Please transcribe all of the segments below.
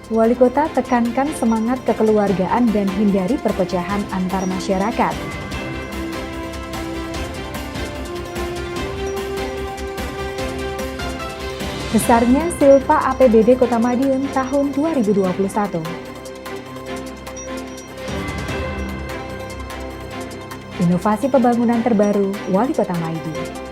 Wali Kota tekankan semangat kekeluargaan dan hindari perpecahan antar masyarakat. Besarnya silpa APBD Kota Madiun tahun 2021. Inovasi pembangunan terbaru Wali Kota Madiun.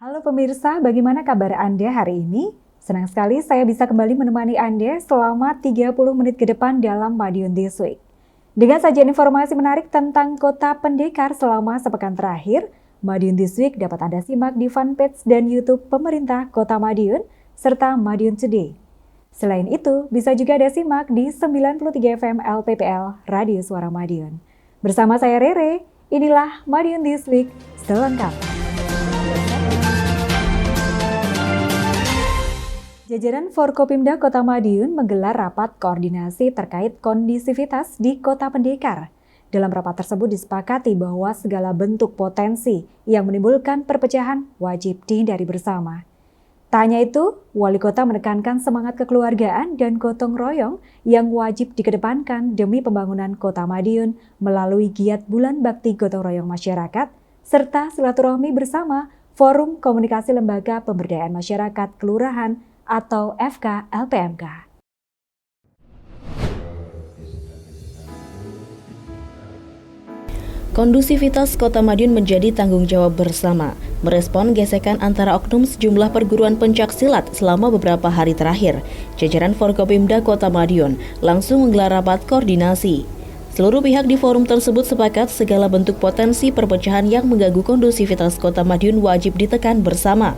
Halo pemirsa, bagaimana kabar Anda hari ini? Senang sekali saya bisa kembali menemani Anda selama 30 menit ke depan dalam Madiun This Week. Dengan sajian informasi menarik tentang Kota Pendekar selama sepekan terakhir, Madiun This Week dapat Anda simak di fanpage dan YouTube pemerintah Kota Madiun, serta Madiun Today. Selain itu, bisa juga Anda simak di 93 FM LPPL Radio Suara Madiun. Bersama saya Rere, inilah Madiun This Week selengkapnya. Jajaran Forkopimda Kota Madiun menggelar rapat koordinasi terkait kondisivitas di Kota Pendekar. Dalam rapat tersebut disepakati bahwa segala bentuk potensi yang menimbulkan perpecahan wajib dihindari bersama. Tak hanya itu, Wali Kota menekankan semangat kekeluargaan dan gotong royong yang wajib dikedepankan demi pembangunan Kota Madiun melalui giat Bulan Bakti Gotong Royong Masyarakat, serta silaturahmi bersama Forum Komunikasi Lembaga Pemberdayaan Masyarakat Kelurahan atau FK-LPMK. Kondusivitas Kota Madiun menjadi tanggung jawab bersama, merespon gesekan antara oknum sejumlah perguruan pencaksilat selama beberapa hari terakhir. Jajaran Forkopimda Kota Madiun langsung menggelar rapat koordinasi. Seluruh pihak di forum tersebut sepakat segala bentuk potensi perpecahan yang mengganggu kondusivitas Kota Madiun wajib ditekan bersama.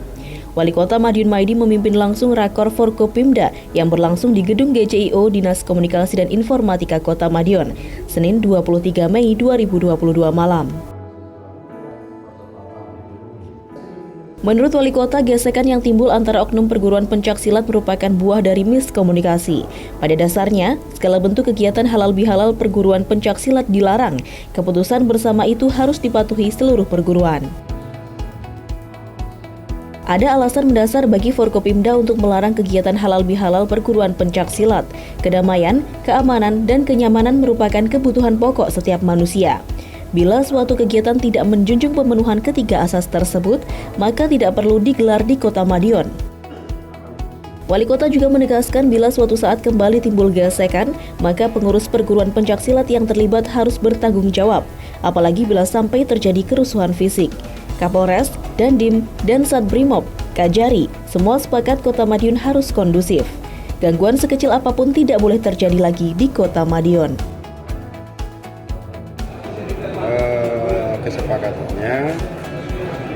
Wali Kota Madiun Maidi memimpin langsung Rakor Forkopimda yang berlangsung di Gedung GCIO Dinas Komunikasi dan Informatika Kota Madiun, Senin 23 Mei 2022 malam. Menurut Wali Kota, gesekan yang timbul antara oknum perguruan pencaksilat merupakan buah dari miskomunikasi. Pada dasarnya, segala bentuk kegiatan halal bihalal perguruan pencaksilat dilarang. Keputusan bersama itu harus dipatuhi seluruh perguruan. Ada alasan mendasar bagi Forkopimda untuk melarang kegiatan halal bihalal perguruan pencaksilat. Kedamaian, keamanan, dan kenyamanan merupakan kebutuhan pokok setiap manusia. Bila suatu kegiatan tidak menjunjung pemenuhan ketiga asas tersebut, maka tidak perlu digelar di Kota Madiun. Wali Kota juga menegaskan bila suatu saat kembali timbul gesekan, maka pengurus perguruan pencaksilat yang terlibat harus bertanggung jawab, apalagi bila sampai terjadi kerusuhan fisik. Kapolres, Dandim, dan Satbrimob, Kajari, semua sepakat Kota Madiun harus kondusif. Gangguan sekecil apapun tidak boleh terjadi lagi di Kota Madiun. Kesepakatannya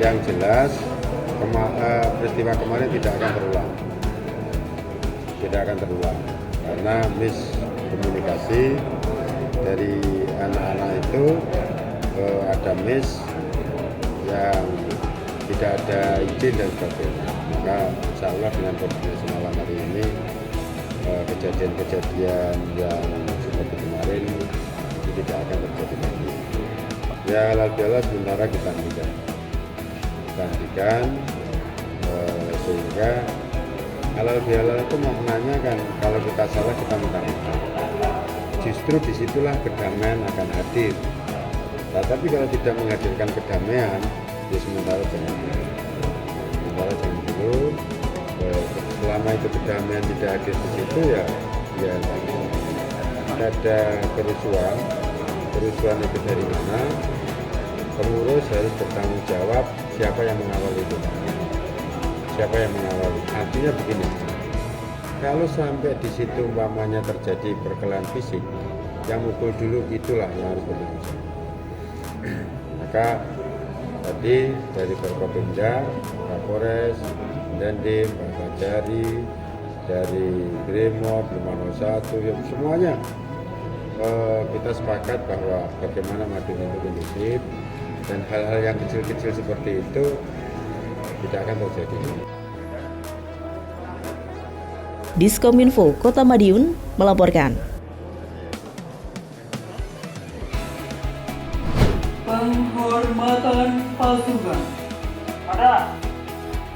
yang jelas peristiwa kemarin tidak akan terulang karena miskomunikasi dari anak-anak itu ada yang tidak ada izin dan sebagainya. Maka insya Allah dengan koordinasi malam hari ini kejadian-kejadian yang seperti kemarin itu tidak akan terjadi lagi. Ya halal bihalal sementara kita hentikan sehingga halal bihalal itu maknanya kan kalau kita salah kita minta maaf. Justru disitulah kedamaian akan hadir. Nah, tapi kalau tidak menghadirkan kedamaian, ya sementara jangan dulu. Selama itu kedamaian tidak hadir di situ ya ada kerusuhan itu dari mana? Pengurus harus bertanggung jawab siapa yang mengawal itu. Artinya begini, kalau sampai di situ umpamanya terjadi perkelahian fisik, yang mukul dulu itulah yang harus bertanggung jawab. Maka tadi dari Forkopimda, Kapolres, Dandim, Pak Kajari, dari Brimob, 501, semuanya kita sepakat bahwa bagaimana Madiun itu kondusif dan hal-hal yang kecil-kecil seperti itu tidak akan terjadi. Diskominfo Kota Madiun melaporkan. Penghormatan pasukan. Ada.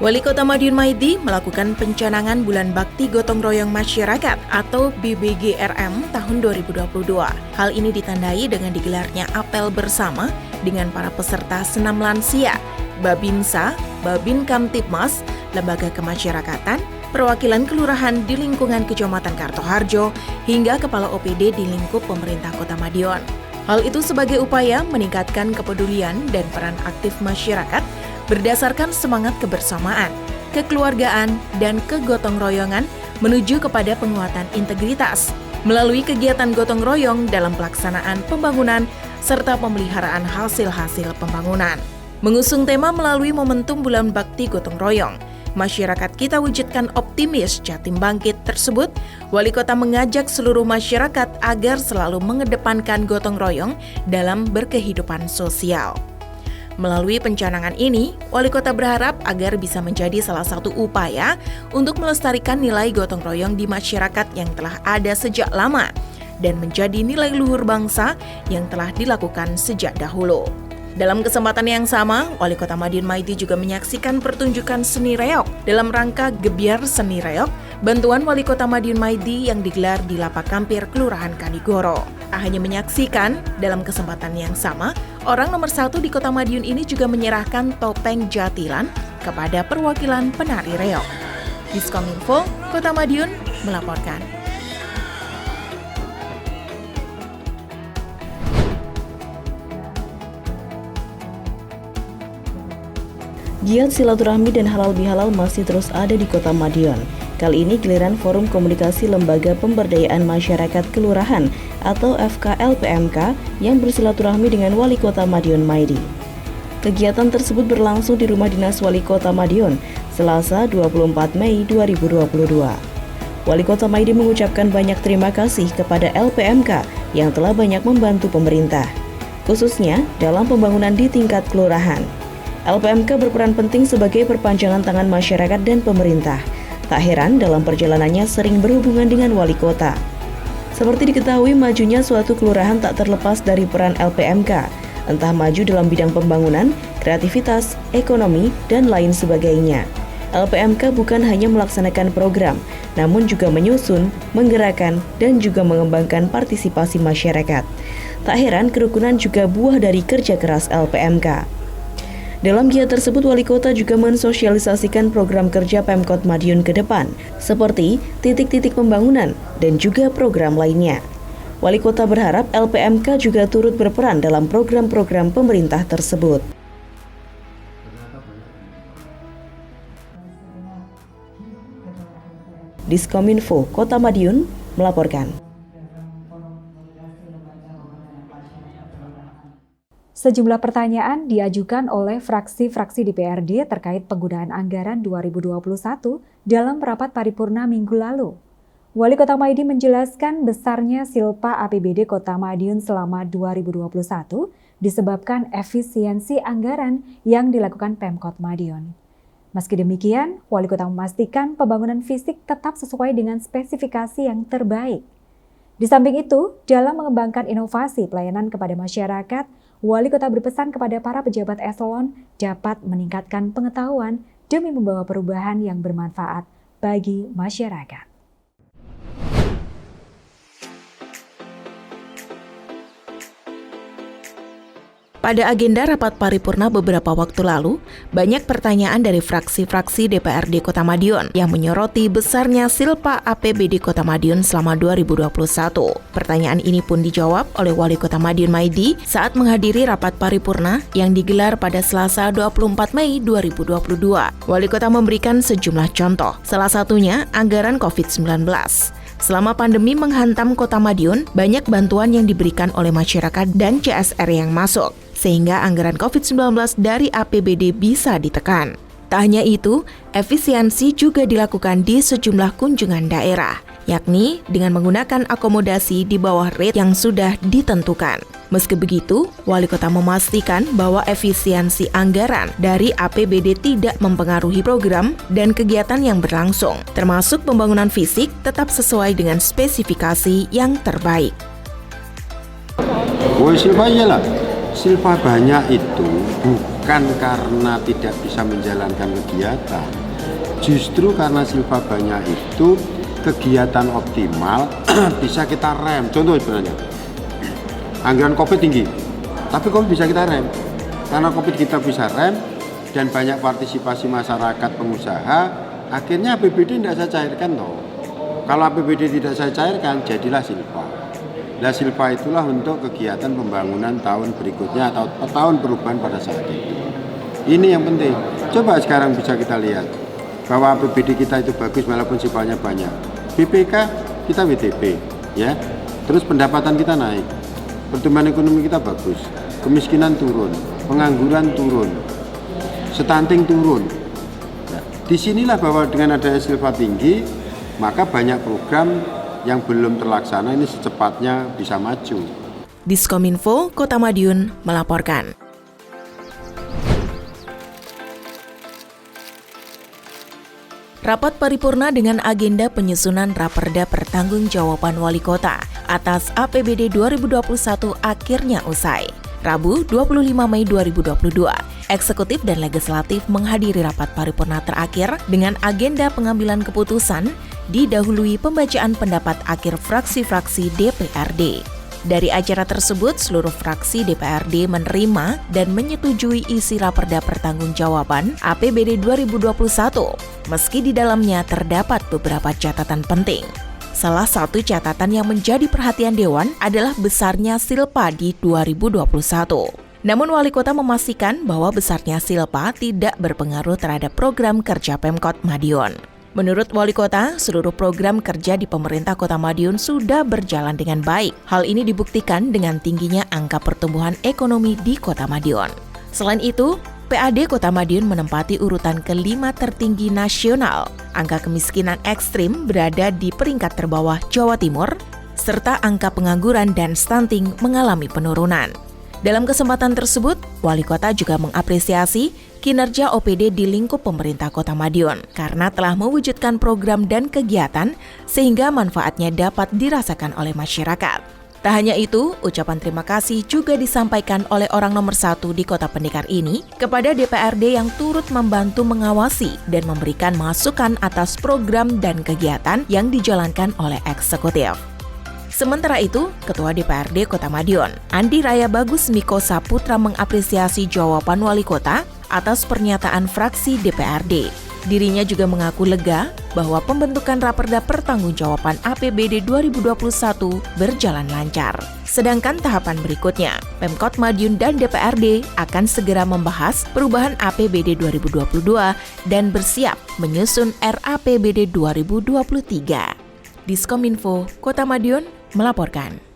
Wali Kota Madiun Maidi melakukan pencanangan Bulan Bakti Gotong Royong Masyarakat atau BBGRM tahun 2022. Hal ini ditandai dengan digelarnya apel bersama dengan para peserta senam lansia, Babinsa, Babin Kamtibmas, Lembaga Kemasyarakatan, perwakilan kelurahan di lingkungan Kecamatan Kartoharjo, hingga kepala OPD di lingkup pemerintah Kota Madiun. Hal itu sebagai upaya meningkatkan kepedulian dan peran aktif masyarakat berdasarkan semangat kebersamaan, kekeluargaan, dan kegotong royongan menuju kepada penguatan integritas melalui kegiatan gotong royong dalam pelaksanaan pembangunan serta pemeliharaan hasil-hasil pembangunan. Mengusung tema melalui momentum Bulan Bakti Gotong Royong, Masyarakat Kita Wujudkan Optimis Jatim Bangkit tersebut, Wali Kota mengajak seluruh masyarakat agar selalu mengedepankan gotong royong dalam berkehidupan sosial. Melalui pencanangan ini, Wali Kota berharap agar bisa menjadi salah satu upaya untuk melestarikan nilai gotong royong di masyarakat yang telah ada sejak lama dan menjadi nilai luhur bangsa yang telah dilakukan sejak dahulu. Dalam kesempatan yang sama, Wali Kota Madiun Maidi juga menyaksikan pertunjukan seni reog dalam rangka Gebyar Seni Reog, bantuan Wali Kota Madiun Maidi yang digelar di Lapak Kampir, Kelurahan Kanigoro. Tak hanya menyaksikan, dalam kesempatan yang sama, orang nomor 1 di Kota Madiun ini juga menyerahkan topeng jatilan kepada perwakilan penari reog. Diskominfo, Kota Madiun melaporkan. Giat silaturahmi dan halal bihalal masih terus ada di Kota Madiun. Kali ini giliran Forum Komunikasi Lembaga Pemberdayaan Masyarakat Kelurahan atau FKLPMK yang bersilaturahmi dengan Wali Kota Madiun Maidi. Kegiatan tersebut berlangsung di Rumah Dinas Wali Kota Madiun, Selasa 24 Mei 2022. Wali Kota Maidi mengucapkan banyak terima kasih kepada LPMK yang telah banyak membantu pemerintah, khususnya dalam pembangunan di tingkat kelurahan. LPMK berperan penting sebagai perpanjangan tangan masyarakat dan pemerintah. Tak heran dalam perjalanannya sering berhubungan dengan wali kota. Seperti diketahui, majunya suatu kelurahan tak terlepas dari peran LPMK, entah maju dalam bidang pembangunan, kreativitas, ekonomi, dan lain sebagainya. LPMK bukan hanya melaksanakan program, namun juga menyusun, menggerakkan, dan juga mengembangkan partisipasi masyarakat. Tak heran kerukunan juga buah dari kerja keras LPMK. Dalam giat tersebut, Wali Kota juga mensosialisasikan program kerja Pemkot Madiun ke depan, seperti titik-titik pembangunan dan juga program lainnya. Wali Kota berharap LPMK juga turut berperan dalam program-program pemerintah tersebut. Diskominfo Kota Madiun melaporkan. Sejumlah pertanyaan diajukan oleh fraksi-fraksi DPRD terkait penggunaan anggaran 2021 dalam rapat paripurna minggu lalu. Wali Kota Maidi menjelaskan besarnya silpa APBD Kota Madiun selama 2021 disebabkan efisiensi anggaran yang dilakukan Pemkot Madiun. Meski demikian, Wali Kota memastikan pembangunan fisik tetap sesuai dengan spesifikasi yang terbaik. Di samping itu, dalam mengembangkan inovasi pelayanan kepada masyarakat, Wali Kota berpesan kepada para pejabat eselon dapat meningkatkan pengetahuan demi membawa perubahan yang bermanfaat bagi masyarakat. Pada agenda rapat paripurna beberapa waktu lalu, banyak pertanyaan dari fraksi-fraksi DPRD Kota Madiun yang menyoroti besarnya silpa APBD Kota Madiun selama 2021. Pertanyaan ini pun dijawab oleh Wali Kota Madiun Maidi saat menghadiri rapat paripurna yang digelar pada Selasa 24 Mei 2022. Wali Kota memberikan sejumlah contoh, salah satunya anggaran COVID-19. Selama pandemi menghantam Kota Madiun, banyak bantuan yang diberikan oleh masyarakat dan CSR yang masuk, sehingga anggaran COVID-19 dari APBD bisa ditekan. Tak hanya itu, efisiensi juga dilakukan di sejumlah kunjungan daerah, yakni dengan menggunakan akomodasi di bawah rate yang sudah ditentukan. Meski begitu, Wali Kota memastikan bahwa efisiensi anggaran dari APBD tidak mempengaruhi program dan kegiatan yang berlangsung, termasuk pembangunan fisik tetap sesuai dengan spesifikasi yang terbaik. Silpa iyalah, Silpa banyak itu bukan karena tidak bisa menjalankan kegiatan. Justru karena silpa banyak itu kegiatan optimal bisa kita rem. Contoh sebenarnya, anggaran COVID tinggi, tapi COVID bisa kita rem. Karena COVID kita bisa rem dan banyak partisipasi masyarakat pengusaha, akhirnya APBD tidak saya cairkan toh. Kalau APBD tidak saya cairkan, jadilah silpa. Nah, silpa itulah untuk kegiatan pembangunan tahun berikutnya atau tahun perubahan pada saat itu. Ini yang penting. Coba sekarang bisa kita lihat bahwa APBD kita itu bagus walaupun silpanya banyak. BPK kita WTP, ya. Terus pendapatan kita naik, pertumbuhan ekonomi kita bagus, kemiskinan turun, pengangguran turun, stunting turun. Nah, disinilah bahwa dengan adanya silpa tinggi, maka banyak program yang belum terlaksana ini secepatnya bisa maju. Diskominfo Kota Madiun melaporkan. Rapat paripurna dengan agenda penyusunan Raperda Pertanggungjawaban Wali Kota atas APBD 2021 akhirnya usai. Rabu 25 Mei 2022, Eksekutif dan Legislatif menghadiri rapat paripurna terakhir dengan agenda pengambilan keputusan didahului pembacaan pendapat akhir fraksi-fraksi DPRD. Dari acara tersebut, seluruh fraksi DPRD menerima dan menyetujui isi Raperda Pertanggungjawaban APBD 2021, meski di dalamnya terdapat beberapa catatan penting. Salah satu catatan yang menjadi perhatian Dewan adalah besarnya silpa di 2021. Namun Wali Kota memastikan bahwa besarnya silpa tidak berpengaruh terhadap program kerja Pemkot Madiun. Menurut Wali Kota, seluruh program kerja di pemerintah Kota Madiun sudah berjalan dengan baik. Hal ini dibuktikan dengan tingginya angka pertumbuhan ekonomi di Kota Madiun. Selain itu, PAD Kota Madiun menempati urutan kelima tertinggi nasional. Angka kemiskinan ekstrim berada di peringkat terbawah Jawa Timur, serta angka pengangguran dan stunting mengalami penurunan. Dalam kesempatan tersebut, Wali Kota juga mengapresiasi kinerja OPD di lingkup pemerintah Kota Madiun karena telah mewujudkan program dan kegiatan sehingga manfaatnya dapat dirasakan oleh masyarakat. Tak hanya itu, ucapan terima kasih juga disampaikan oleh orang nomor 1 di Kota Pendekar ini kepada DPRD yang turut membantu mengawasi dan memberikan masukan atas program dan kegiatan yang dijalankan oleh eksekutif. Sementara itu, Ketua DPRD Kota Madiun, Andi Raya Bagus Miko Saputra mengapresiasi jawaban Wali Kota atas pernyataan fraksi DPRD. Dirinya juga mengaku lega bahwa pembentukan Raperda Pertanggungjawaban APBD 2021 berjalan lancar. Sedangkan tahapan berikutnya, Pemkot Madiun dan DPRD akan segera membahas perubahan APBD 2022 dan bersiap menyusun RAPBD 2023. Diskominfo Kota Madiun melaporkan.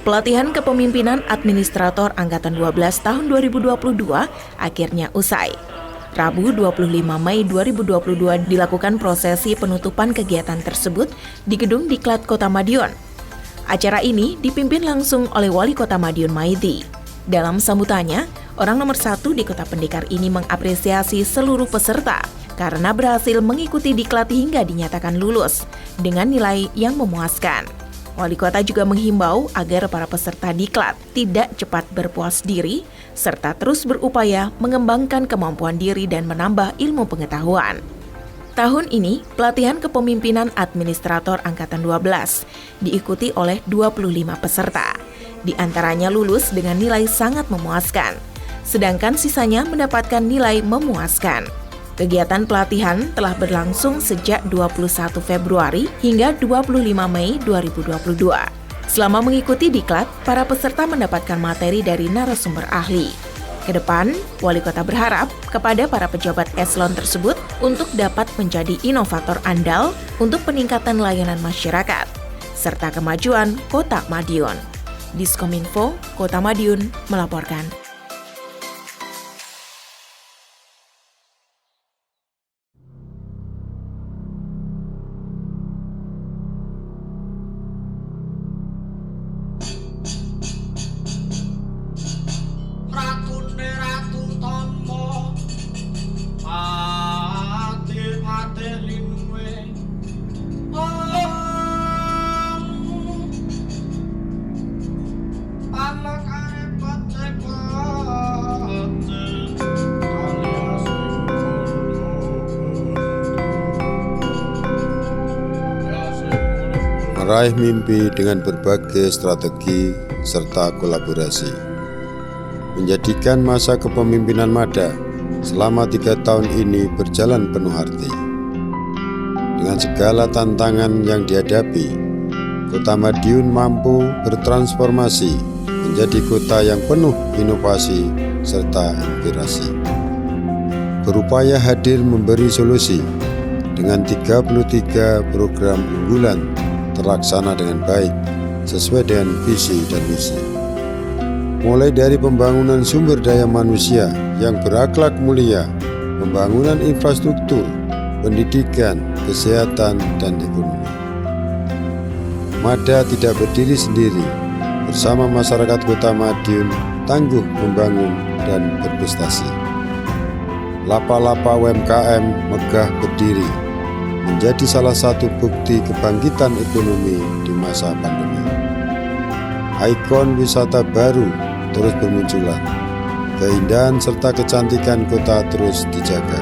Pelatihan kepemimpinan administrator Angkatan 12 tahun 2022 akhirnya usai. Rabu 25 Mei 2022 dilakukan prosesi penutupan kegiatan tersebut di Gedung Diklat Kota Madiun. Acara ini dipimpin langsung oleh Wali Kota Madiun Maidi. Dalam sambutannya, orang nomor 1 di Kota Pendekar ini mengapresiasi seluruh peserta karena berhasil mengikuti diklat hingga dinyatakan lulus dengan nilai yang memuaskan. Wali Kota juga menghimbau agar para peserta diklat tidak cepat berpuas diri, serta terus berupaya mengembangkan kemampuan diri dan menambah ilmu pengetahuan. Tahun ini, pelatihan kepemimpinan administrator Angkatan 12 diikuti oleh 25 peserta. Di antaranya lulus dengan nilai sangat memuaskan, sedangkan sisanya mendapatkan nilai memuaskan. Kegiatan pelatihan telah berlangsung sejak 21 Februari hingga 25 Mei 2022. Selama mengikuti diklat, para peserta mendapatkan materi dari narasumber ahli. Kedepan, Wali Kota berharap kepada para pejabat eselon tersebut untuk dapat menjadi inovator andal untuk peningkatan layanan masyarakat, serta kemajuan Kota Madiun. Diskominfo Kota Madiun melaporkan. Meraih mimpi dengan berbagai strategi serta kolaborasi, menjadikan masa kepemimpinan Mada selama 3 tahun ini berjalan penuh arti. Dengan segala tantangan yang dihadapi, Kota Madiun mampu bertransformasi menjadi kota yang penuh inovasi serta inspirasi. Berupaya hadir memberi solusi dengan 33 program unggulan terlaksana dengan baik sesuai dengan visi dan misi. Mulai dari pembangunan sumber daya manusia yang berakhlak mulia, pembangunan infrastruktur, pendidikan, kesehatan, dan ekonomi. Mada tidak berdiri sendiri. Bersama masyarakat Kota Madiun tangguh membangun dan berprestasi. Lapa-lapa UMKM megah berdiri, menjadi salah satu bukti kebangkitan ekonomi di masa pandemi. Ikon wisata baru terus bermunculan. Keindahan serta kecantikan kota terus dijaga,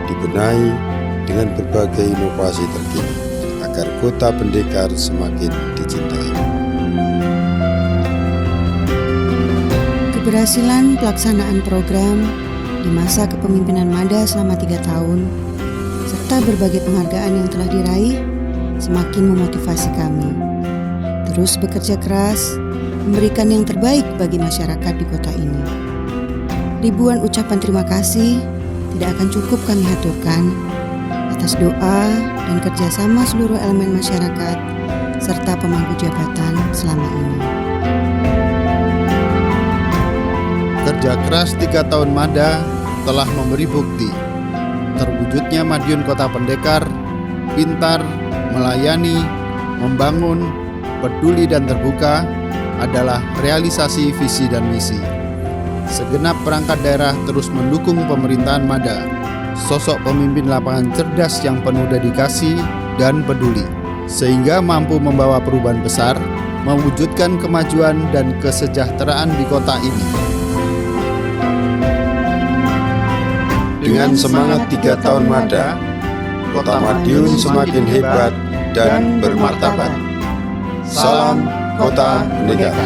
dibenahi dengan berbagai inovasi terkini agar Kota Pendekar semakin dicintai. Keberhasilan pelaksanaan program di masa kepemimpinan Mada selama 3 tahun serta berbagai penghargaan yang telah diraih semakin memotivasi kami terus bekerja keras, memberikan yang terbaik bagi masyarakat di kota ini. Ribuan ucapan terima kasih tidak akan cukup kami haturkan atas doa dan kerjasama seluruh elemen masyarakat serta pemangku jabatan selama ini. Kerja keras 3 tahun Mada telah memberi bukti terwujudnya Madiun Kota Pendekar, pintar, melayani, membangun, peduli dan terbuka adalah realisasi visi dan misi. Segenap perangkat daerah terus mendukung pemerintahan Mada, sosok pemimpin lapangan cerdas yang penuh dedikasi dan peduli, sehingga mampu membawa perubahan besar, mewujudkan kemajuan dan kesejahteraan di kota ini. Dengan semangat 3 tahun Mada, Kota Madiun semakin hebat dan bermartabat. Salam Kota Pendekar.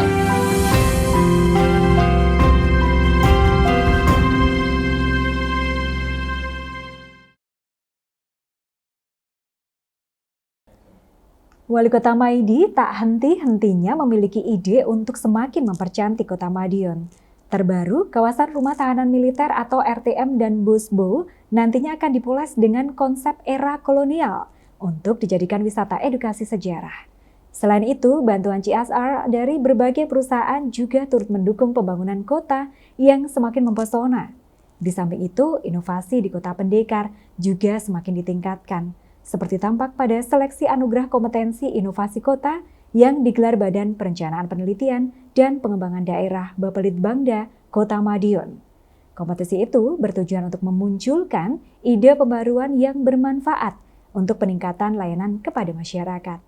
Wali Kota Maidi tak henti-hentinya memiliki ide untuk semakin mempercantik Kota Madiun. Terbaru, kawasan rumah tahanan militer atau RTM dan Bosbo nantinya akan dipoles dengan konsep era kolonial untuk dijadikan wisata edukasi sejarah. Selain itu, bantuan CSR dari berbagai perusahaan juga turut mendukung pembangunan kota yang semakin mempesona. Di samping itu, inovasi di Kota Pendekar juga semakin ditingkatkan, seperti tampak pada seleksi anugerah kompetensi inovasi kota yang digelar Badan Perencanaan Penelitian dan Pengembangan Daerah Bapelitbangda Kota Madiun. Kompetisi itu bertujuan untuk memunculkan ide pembaruan yang bermanfaat untuk peningkatan layanan kepada masyarakat.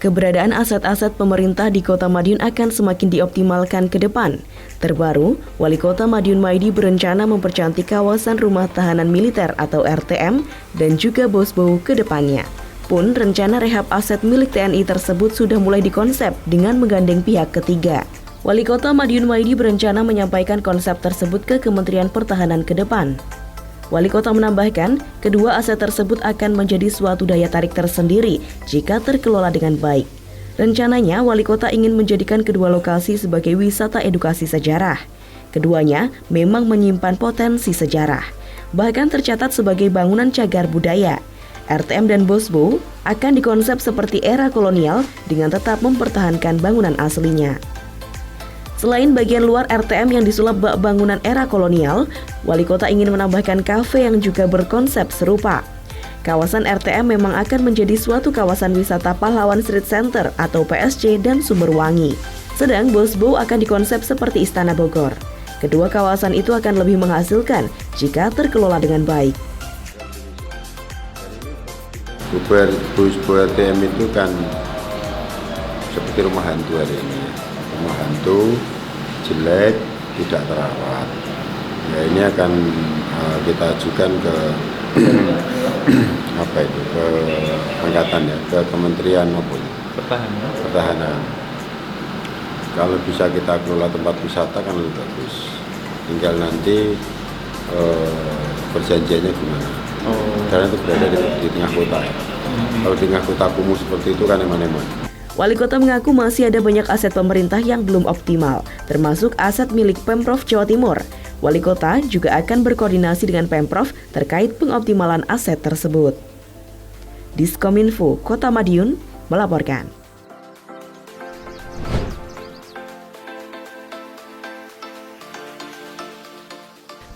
Keberadaan aset-aset pemerintah di Kota Madiun akan semakin dioptimalkan ke depan. Terbaru, Wali Kota Madiun Maidi berencana mempercantik kawasan rumah tahanan militer atau RTM dan juga Bosbo ke depannya. Pun rencana rehab aset milik TNI tersebut sudah mulai dikonsep dengan menggandeng pihak ketiga. Wali Kota Madiun Maidi berencana menyampaikan konsep tersebut ke Kementerian Pertahanan ke depan. Wali Kota menambahkan, kedua aset tersebut akan menjadi suatu daya tarik tersendiri jika terkelola dengan baik. Rencananya, Wali Kota ingin menjadikan kedua lokasi sebagai wisata edukasi sejarah. Keduanya memang menyimpan potensi sejarah, bahkan tercatat sebagai bangunan cagar budaya. RTM dan Bosbo akan dikonsep seperti era kolonial dengan tetap mempertahankan bangunan aslinya. Selain bagian luar RTM yang disulap bak bangunan era kolonial, Wali Kota ingin menambahkan kafe yang juga berkonsep serupa. Kawasan RTM memang akan menjadi suatu kawasan wisata Pahlawan Street Center atau PSC dan Sumberwangi. Sedang Bosbo akan dikonsep seperti Istana Bogor. Kedua kawasan itu akan lebih menghasilkan jika terkelola dengan baik. bus BRTM itu kan seperti rumah hantu hari ini. Rumah hantu, jelek, tidak terawat. Ya ini akan kita ajukan ke ke angkatan ya, ke Kementerian Pertahanan. Kalau bisa kita kelola tempat wisata kan lebih bagus. Tinggal nanti perjanjiannya gimana. Karena itu berada di tengah kota ya. Kalau di tengah kota kumuh seperti itu kan eman-eman. Wali Kota mengaku masih ada banyak aset pemerintah yang belum optimal, termasuk aset milik Pemprov Jawa Timur. Wali Kota juga akan berkoordinasi dengan Pemprov terkait pengoptimalan aset tersebut. Diskominfo Kota Madiun melaporkan.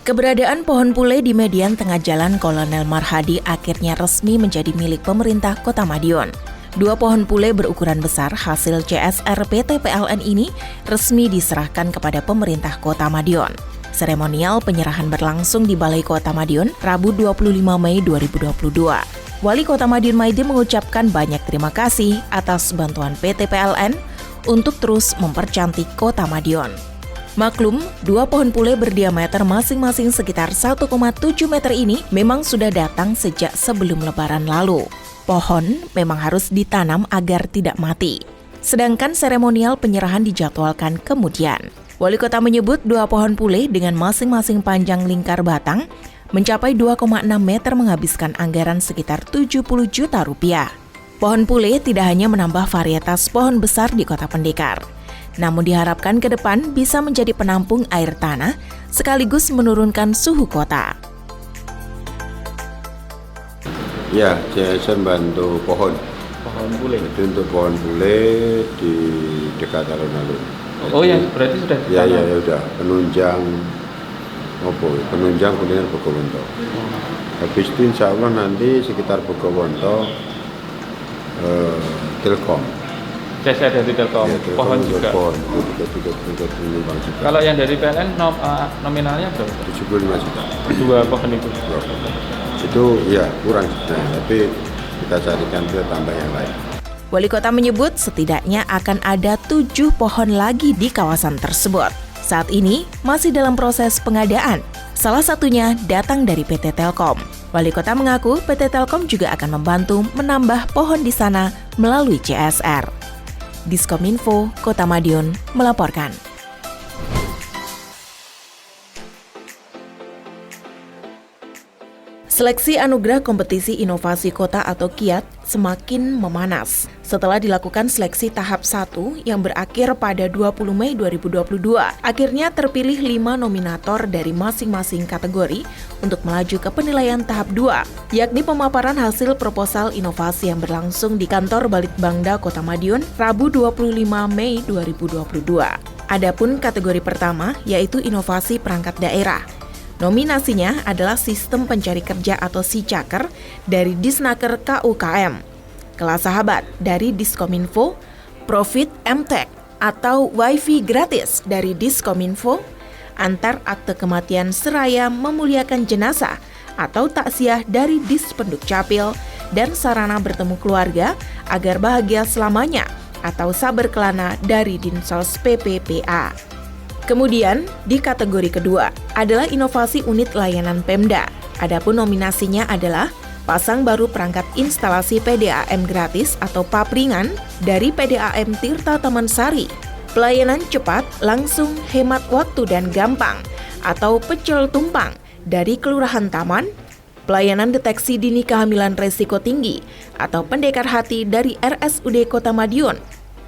Keberadaan pohon pule di median tengah jalan Kolonel Marhadi akhirnya resmi menjadi milik pemerintah Kota Madiun. 2 pohon pule berukuran besar hasil CSR PT PLN ini resmi diserahkan kepada pemerintah Kota Madiun. Seremonial penyerahan berlangsung di Balai Kota Madiun, Rabu 25 Mei 2022. Wali Kota Madiun Maidi mengucapkan banyak terima kasih atas bantuan PT PLN untuk terus mempercantik Kota Madiun. Maklum, 2 pohon pule berdiameter masing-masing sekitar 1,7 meter ini memang sudah datang sejak sebelum Lebaran lalu. Pohon memang harus ditanam agar tidak mati. Sedangkan seremonial penyerahan dijadwalkan kemudian. Wali Kota menyebut 2 pohon pule dengan masing-masing panjang lingkar batang mencapai 2,6 meter menghabiskan anggaran sekitar 70 juta rupiah. Pohon pule tidak hanya menambah varietas pohon besar di Kota Pendekar, namun diharapkan ke depan bisa menjadi penampung air tanah sekaligus menurunkan suhu kota. Ya, CSR bantu pohon pule. Itu untuk pohon pule di dekat alun-alun. Oh ya, berarti sudah. Ya udah. Penunjang kuliner Bogowonto. Habis itu insya Allah nanti sekitar Bogowonto Telkom. CSR dari Telkom, ya, pohon juga. Kalau yang dari PLN nominalnya berapa? 75 juta. 2 pohon itu. Itu ya kurang, tapi kita carikan ke tambah yang lain. Wali Kota menyebut setidaknya akan ada 7 pohon lagi di kawasan tersebut. Saat ini masih dalam proses pengadaan. Salah satunya datang dari PT Telkom. Wali Kota mengaku PT Telkom juga akan membantu menambah pohon di sana melalui CSR. Diskominfo Kota Madiun melaporkan. Seleksi Anugerah Kompetisi Inovasi Kota atau KIAT semakin memanas. Setelah dilakukan seleksi tahap 1 yang berakhir pada 20 Mei 2022, akhirnya terpilih 5 nominator dari masing-masing kategori untuk melaju ke penilaian tahap 2, yakni pemaparan hasil proposal inovasi yang berlangsung di kantor Balitbangda Kota Madiun, Rabu 25 Mei 2022. Adapun kategori pertama yaitu inovasi perangkat daerah. Nominasinya adalah Sistem Pencari Kerja atau SICAKER dari Disnaker KUKM, Kelas Sahabat dari Diskominfo, Profit MTech atau WiFi gratis dari Diskominfo, Antar Akte Kematian Seraya Memuliakan Jenazah atau Taksiah dari Dispenduk Capil, dan Sarana Bertemu Keluarga Agar Bahagia Selamanya atau Saber Kelana dari Dinsos PPPA. Kemudian, di kategori kedua adalah inovasi unit layanan Pemda. Adapun nominasinya adalah pasang baru perangkat instalasi PDAM gratis atau papringan dari PDAM Tirta Taman Sari, pelayanan cepat, langsung, hemat waktu dan gampang atau pecel tumpang dari Kelurahan Taman, pelayanan deteksi dini kehamilan resiko tinggi atau Pendekar Hati dari RSUD Kota Madiun,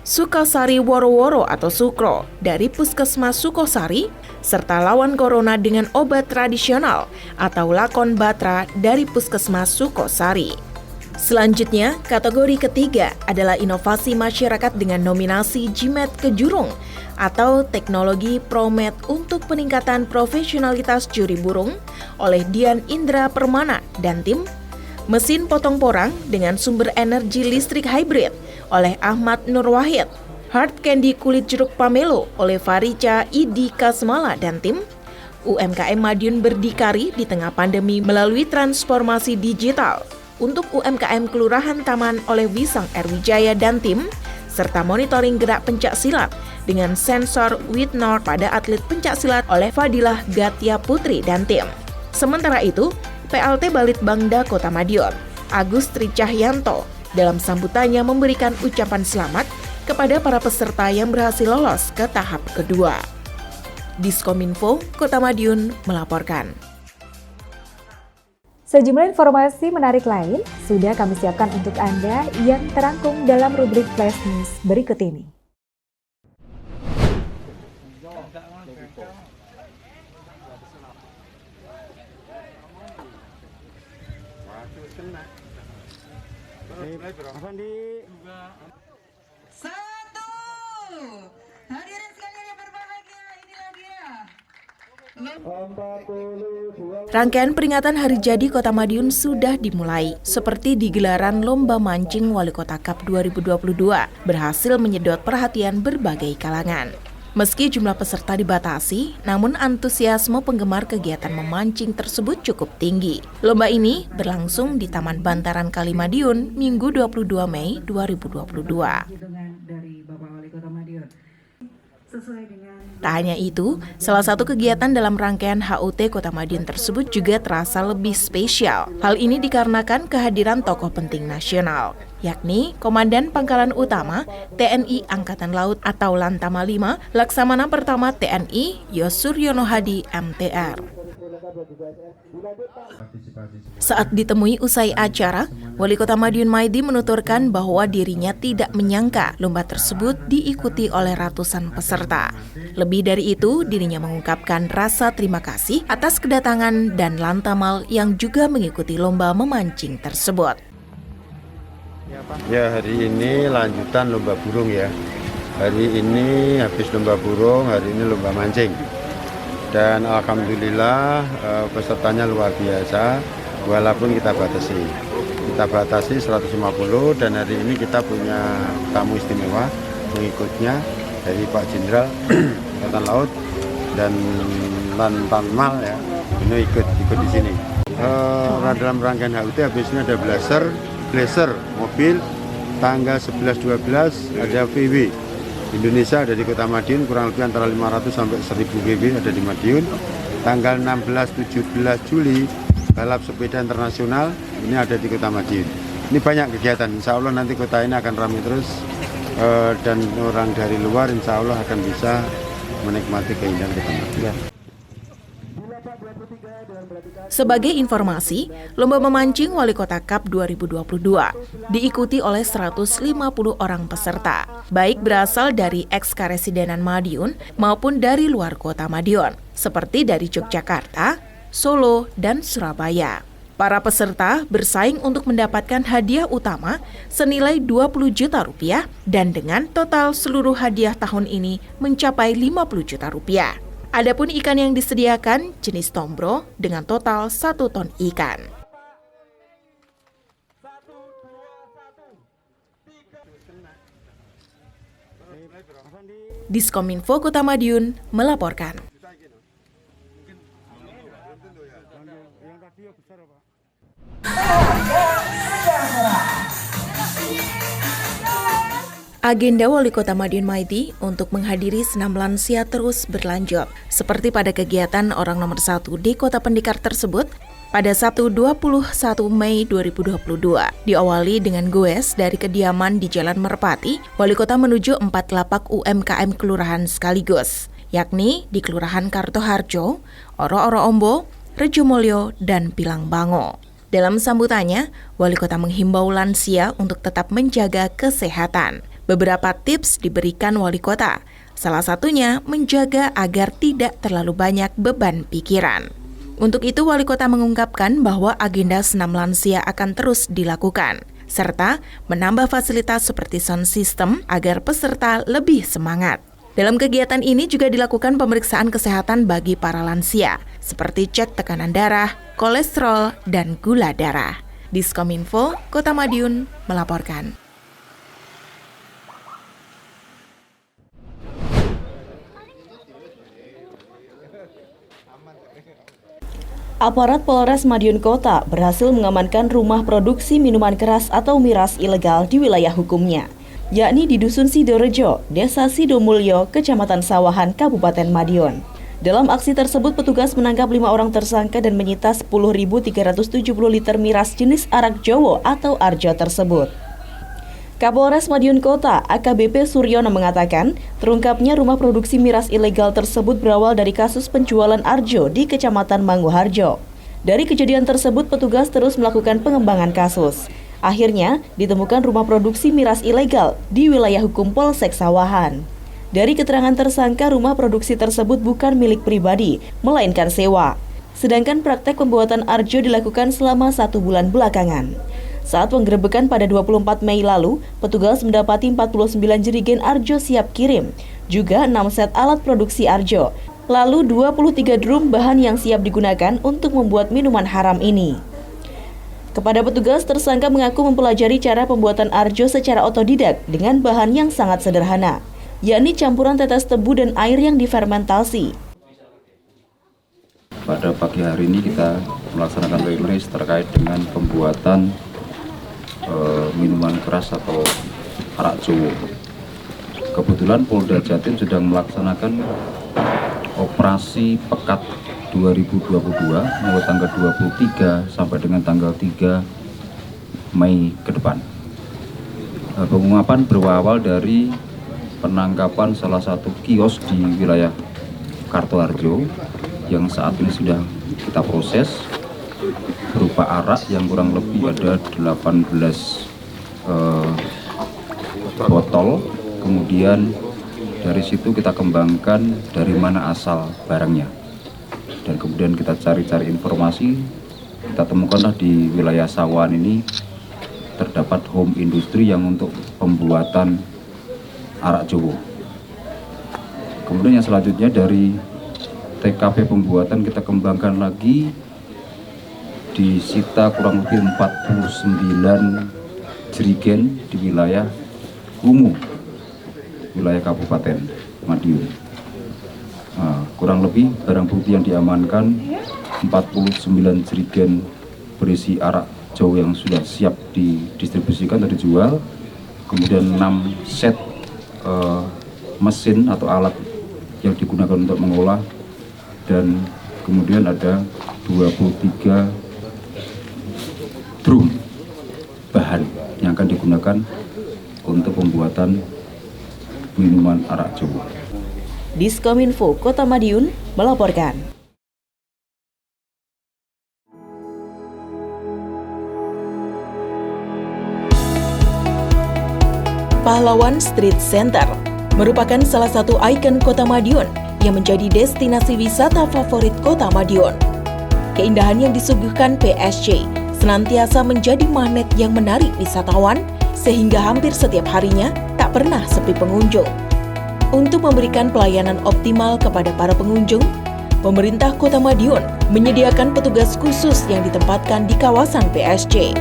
Sukasari Woro-Woro atau Sukro dari Puskesmas Sukosari, serta lawan corona dengan obat tradisional atau Lakon Batra dari Puskesmas Sukosari. Selanjutnya, kategori ketiga adalah inovasi masyarakat dengan nominasi Jimet Kejurung atau teknologi Promet untuk peningkatan profesionalitas juri burung oleh Dian Indra Permana dan tim, mesin potong porang dengan sumber energi listrik hybrid oleh Ahmad Nur Wahid, Hard Candy Kulit Jeruk Pamelo oleh Farica Idi Kasmala dan tim, UMKM Madiun berdikari di tengah pandemi melalui transformasi digital. untuk UMKM Kelurahan Taman oleh Wisang Erwijaya dan tim, serta monitoring gerak pencaksilat dengan sensor Witnor pada atlet pencaksilat oleh Fadilah Gatia Putri dan tim. Sementara itu, PLT Balitbangda Kota Madiun, Agus Tricahyanto, dalam sambutannya memberikan ucapan selamat kepada para peserta yang berhasil lolos ke tahap kedua. Diskominfo Kota Madiun melaporkan. Sejumlah informasi menarik lain sudah kami siapkan untuk Anda yang terangkum dalam rubrik Flash News berikut ini. Satu, hadirin sekalian yang berbahagia, inilah dia. Rangkaian peringatan Hari Jadi Kota Madiun sudah dimulai, seperti di gelaran Lomba Mancing Wali Kota Cup 2022, berhasil menyedot perhatian berbagai kalangan. Meski jumlah peserta dibatasi, namun antusiasme penggemar kegiatan memancing tersebut cukup tinggi. Lomba ini berlangsung di Taman Bantaran Kali Madiun, Minggu 22 Mei 2022. Tak hanya itu, salah satu kegiatan dalam rangkaian HUT Kota Madiun tersebut juga terasa lebih spesial. Hal ini dikarenakan kehadiran tokoh penting nasional, yakni Komandan Pangkalan Utama TNI Angkatan Laut atau Lantama 5, Laksamana Pertama TNI Yosuryono Hadi MTR. Saat ditemui usai acara, Wali Kota Madiun Maidi menuturkan bahwa dirinya tidak menyangka lomba tersebut diikuti oleh ratusan peserta. Lebih dari itu, dirinya mengungkapkan rasa terima kasih atas kedatangan dan Lantamal yang juga mengikuti lomba memancing tersebut. Ya, hari ini lanjutan lomba burung ya. Hari ini habis lomba burung, hari ini lomba mancing. Dan alhamdulillah pesertanya luar biasa, walaupun kita batasi 150, dan hari ini kita punya tamu istimewa pengikutnya dari Pak Jenderal Angkatan Laut dan Lantamal ya, ini ikut di sini. Dalam rangkaian HUT habis ini ada blazer mobil, tanggal 11-12 ada VW. Indonesia ada di Kota Madiun, kurang lebih antara 500 sampai 1000 GW ada di Madiun. Tanggal 16-17 Juli balap sepeda internasional ini ada di Kota Madiun. Ini banyak kegiatan, insya Allah nanti kota ini akan ramai terus dan orang dari luar insya Allah akan bisa menikmati keindahan Kota Madiun. Sebagai informasi, Lomba Memancing Wali Kota Cup 2022 diikuti oleh 150 orang peserta, baik berasal dari eks-karesidenan Madiun maupun dari luar kota Madiun, seperti dari Yogyakarta, Solo, dan Surabaya. Para peserta bersaing untuk mendapatkan hadiah utama senilai 20 juta rupiah dan dengan total seluruh hadiah tahun ini mencapai 50 juta rupiah. Adapun ikan yang disediakan jenis tombro dengan total 1 ton ikan. Diskominfo Kota Madiun melaporkan. Agenda Wali Kota Madiun Maidi untuk menghadiri senam lansia terus berlanjut. Seperti pada kegiatan orang nomor 1 di Kota Pendekar tersebut, pada Sabtu 21 Mei 2022, diawali dengan goes dari kediaman di Jalan Merpati, Wali Kota menuju 4 lapak UMKM kelurahan sekaligus, yakni di Kelurahan Kartoharjo, Oro-Oro Ombo, Rejomolyo, dan Pilangbango. Dalam sambutannya, Wali Kota menghimbau lansia untuk tetap menjaga kesehatan. Beberapa tips diberikan Wali Kota, salah satunya menjaga agar tidak terlalu banyak beban pikiran. Untuk itu, Wali Kota mengungkapkan bahwa agenda senam lansia akan terus dilakukan, serta menambah fasilitas seperti sound system agar peserta lebih semangat. Dalam kegiatan ini juga dilakukan pemeriksaan kesehatan bagi para lansia, seperti cek tekanan darah, kolesterol, dan gula darah. Diskominfo Kota Madiun melaporkan. Aparat Polres Madiun Kota berhasil mengamankan rumah produksi minuman keras atau miras ilegal di wilayah hukumnya, yakni di Dusun Sidorejo, Desa Sidomulyo, Kecamatan Sawahan, Kabupaten Madiun. Dalam aksi tersebut, petugas menangkap 5 orang tersangka dan menyita 10.370 liter miras jenis arak Jowo atau Arjo tersebut. Kapolres Madiun Kota, AKBP Suryono mengatakan, terungkapnya rumah produksi miras ilegal tersebut berawal dari kasus penjualan Arjo di Kecamatan Manguharjo. Dari kejadian tersebut, petugas terus melakukan pengembangan kasus. Akhirnya, ditemukan rumah produksi miras ilegal di wilayah hukum Polsek Sawahan. Dari keterangan tersangka, rumah produksi tersebut bukan milik pribadi, melainkan sewa. Sedangkan praktek pembuatan Arjo dilakukan selama 1 bulan belakangan. Saat penggerebekan pada 24 Mei lalu, petugas mendapati 49 jerigen Arjo siap kirim, juga 6 set alat produksi Arjo, lalu 23 drum bahan yang siap digunakan untuk membuat minuman haram ini. Kepada petugas, tersangka mengaku mempelajari cara pembuatan Arjo secara otodidak dengan bahan yang sangat sederhana, yakni campuran tetes tebu dan air yang difermentasi. Pada pagi hari ini kita melaksanakan rilis terkait dengan pembuatan minuman keras atau arak Jowo. Kebetulan Polda Jatim sedang melaksanakan operasi Pekat 2022 mulai tanggal 23 sampai dengan tanggal 3 Mei ke depan. Pengungkapan berawal dari penangkapan salah satu kios di wilayah Kartoharjo yang saat ini sudah kita proses, berupa arak yang kurang lebih ada 18 botol. Kemudian dari situ kita kembangkan dari mana asal barangnya, dan kemudian kita cari-cari informasi. Kita temukanlah di wilayah Sawahan ini terdapat home industry yang untuk pembuatan arak Jowo. Kemudian yang selanjutnya dari TKP pembuatan kita kembangkan lagi, disita kurang lebih 49 jerigen di wilayah Kumu, wilayah Kabupaten Madiun. Kurang lebih barang bukti yang diamankan 49 jerigen berisi arak Jowo yang sudah siap didistribusikan atau dijual, kemudian 6 set mesin atau alat yang digunakan untuk mengolah, dan kemudian ada 23 drum bahan yang akan digunakan untuk pembuatan minuman arak Jowo. Diskominfo Kota Madiun melaporkan. Pahlawan Street Center merupakan salah satu ikon Kota Madiun yang menjadi destinasi wisata favorit Kota Madiun. Keindahan yang disuguhkan PSG senantiasa menjadi magnet yang menarik wisatawan, sehingga hampir setiap harinya tak pernah sepi pengunjung. Untuk memberikan pelayanan optimal kepada para pengunjung, pemerintah Kota Madiun menyediakan petugas khusus yang ditempatkan di kawasan PSG.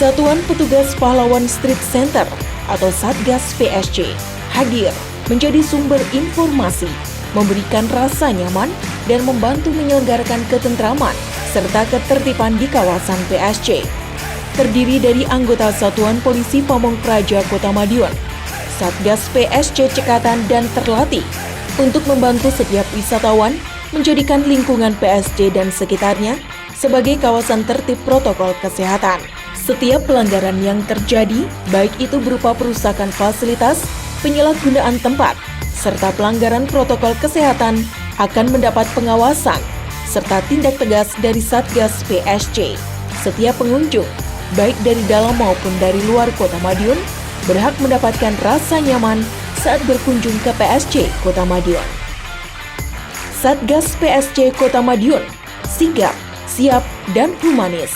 Satuan Petugas Pahlawan Street Center atau Satgas PSG hadir menjadi sumber informasi, memberikan rasa nyaman, dan membantu menyelenggarakan ketentraman serta ketertiban di kawasan PSG. Terdiri dari anggota Satuan Polisi Pamong Praja Kota Madiun, Satgas PSG Cekatan, dan terlatih untuk membantu setiap wisatawan menjadikan lingkungan PSG dan sekitarnya sebagai kawasan tertib protokol kesehatan. Setiap pelanggaran yang terjadi, baik itu berupa perusakan fasilitas, penyalahgunaan tempat, serta pelanggaran protokol kesehatan, akan mendapat pengawasan serta tindak tegas dari Satgas PSG. Setiap pengunjung, baik dari dalam maupun dari luar Kota Madiun, berhak mendapatkan rasa nyaman saat berkunjung ke PSG Kota Madiun. Satgas PSG Kota Madiun, sigap, siap, dan humanis.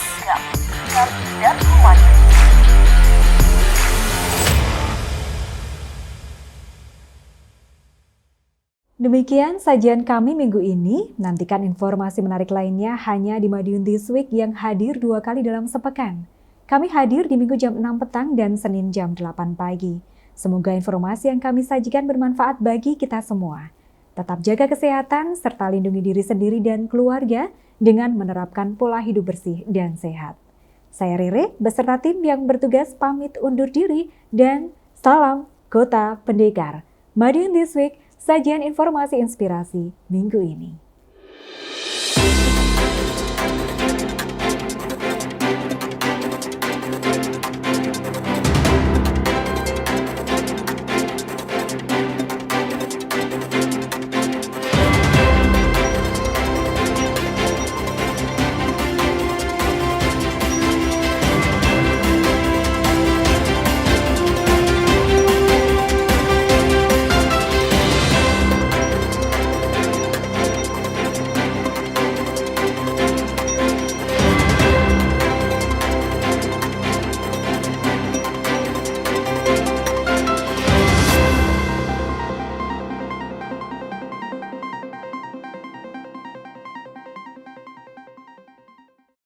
Demikian sajian kami minggu ini. Nantikan informasi menarik lainnya hanya di Madiun This Week yang hadir 2 kali dalam sepekan. Kami hadir di Minggu jam 6 petang dan Senin jam 8 pagi. Semoga informasi yang kami sajikan bermanfaat bagi kita semua. Tetap jaga kesehatan serta lindungi diri sendiri dan keluarga dengan menerapkan pola hidup bersih dan sehat. Saya Rere beserta tim yang bertugas pamit undur diri dan salam Kota Pendekar. Madiun This Week, sajian informasi inspirasi minggu ini.